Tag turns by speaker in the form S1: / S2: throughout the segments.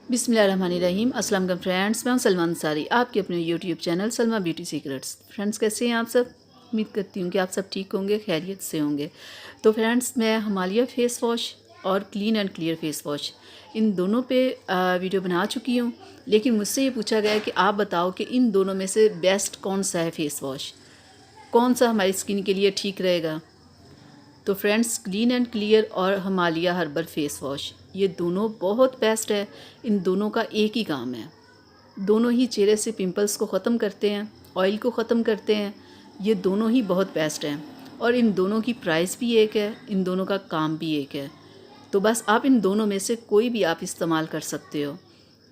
S1: बिस्मिल्लाहिर्रहमानिर्रहीम। अस्सलाम वालेकुम फ्रेंड्स, मैं हूं सलमा अंसारी, आपके अपने YouTube channel Salma beauty secrets. Friends, कैसे हैं आप सब? उम्मीद करती हूँ कि आप सब ठीक होंगे, खैरियत से होंगे। तो फ्रेंड्स, मैं हिमालय फेस वॉश और clean and clear face wash in दोनों पे वीडियो बना चुकी हूँ। लेकिन मुझसे ये पूछा गया है कि आप बताओ कि इन दोनों में से बेस्ट कौन सा है फेस वॉश, कौन सा हमारी स्किन के लिए ठीक रहेगा। तो फ्रेंड्स, क्लीन एंड क्लियर और हिमालय हर्बल फेस वॉश ये दोनों बहुत बेस्ट है। इन दोनों का एक ही काम है, दोनों ही चेहरे से पिंपल्स को ख़त्म करते हैं, ऑयल को ख़त्म करते हैं। ये दोनों ही बहुत बेस्ट हैं और इन दोनों की प्राइस भी एक है, इन दोनों का काम भी एक है। तो बस आप इन दोनों में से कोई भी आप इस्तेमाल कर सकते हो।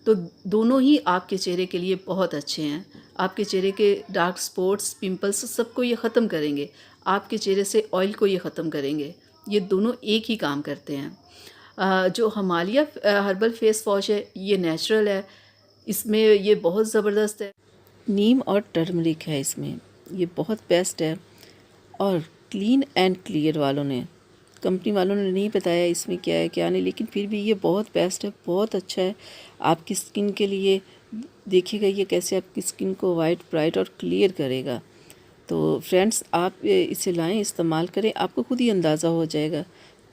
S1: तो दोनों ही आपके चेहरे के लिए बहुत अच्छे हैं। आपके चेहरे के डार्क स्पॉट्स, पिंपल्स सबको ये ख़त्म करेंगे। आपके चेहरे से ऑयल को ये ख़त्म करेंगे। ये दोनों एक ही काम करते हैं। जो हिमालय हर्बल फेस वॉश है ये नेचुरल है, इसमें ये बहुत ज़बरदस्त है। नीम और टर्मरिक है इसमें, ये बहुत बेस्ट है। और क्लीन एंड क्लियर वालों ने, कंपनी वालों ने नहीं बताया इसमें क्या है क्या नहीं, लेकिन फिर भी ये बहुत बेस्ट है, बहुत अच्छा है आपकी स्किन के लिए। देखिएगा ये कैसे आपकी स्किन को वाइट, ब्राइट और क्लियर करेगा। तो फ्रेंड्स, आप इसे लाएं, इस्तेमाल करें, आपको खुद ही अंदाज़ा हो जाएगा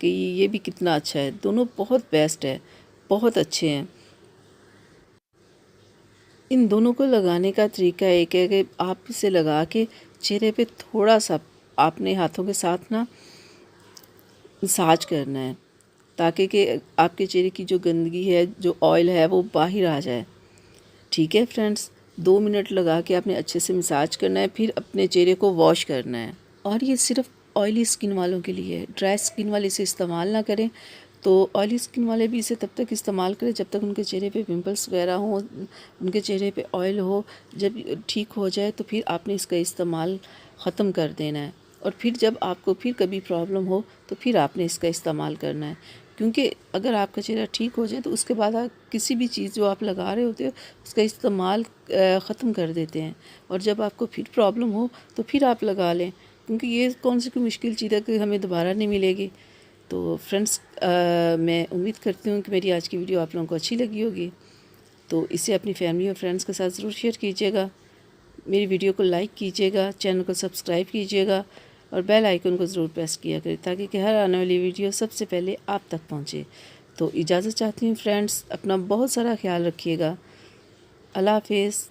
S1: कि ये भी कितना अच्छा है। दोनों बहुत बेस्ट है, बहुत अच्छे हैं। इन दोनों को लगाने का तरीका एक है कि आप इसे लगा के चेहरे पे थोड़ा सा आपने हाथों के साथ ना मसाज करना है, ताकि कि आपके चेहरे की जो गंदगी है, जो ऑयल है, वो बाहर आ जाए। ठीक है फ्रेंड्स, 2 मिनट लगा के आपने अच्छे से मसाज करना है, फिर अपने चेहरे को वॉश करना है। और ये सिर्फ ऑयली स्किन वालों के लिए है, ड्राई स्किन वाले इसे इस्तेमाल ना करें। तो ऑयली स्किन वाले भी इसे तब तक इस्तेमाल करें जब तक उनके चेहरे पे पिंपल्स वगैरह हों, उनके चेहरे पे ऑयल हो। जब ठीक हो जाए तो फिर आपने इसका इस्तेमाल ख़त्म कर देना है। और फिर जब आपको फिर कभी प्रॉब्लम हो तो फिर आपने इसका इस्तेमाल करना है। क्योंकि अगर आपका चेहरा ठीक हो जाए तो उसके बाद आप किसी भी चीज़ जो आप लगा रहे होते हो उसका इस्तेमाल ख़त्म कर देते हैं। और जब आपको फिर प्रॉब्लम हो तो फिर आप लगा लें, क्योंकि ये कौन सी कोई मुश्किल चीज़ है कि हमें दोबारा नहीं मिलेगी। तो फ्रेंड्स, मैं उम्मीद करती हूँ कि मेरी आज की वीडियो आप लोगों को अच्छी लगी होगी। तो इसे अपनी फैमिली और फ्रेंड्स के साथ ज़रूर शेयर कीजिएगा। मेरी वीडियो को लाइक कीजिएगा, चैनल को सब्सक्राइब कीजिएगा और बेल आइकन को ज़रूर प्रेस किया करें, ताकि कि हर आने वाली वीडियो सबसे पहले आप तक पहुँचे। तो इजाज़त चाहती हूँ फ्रेंड्स, अपना बहुत सारा ख्याल रखिएगा। अल्लाह हाफ़िज़।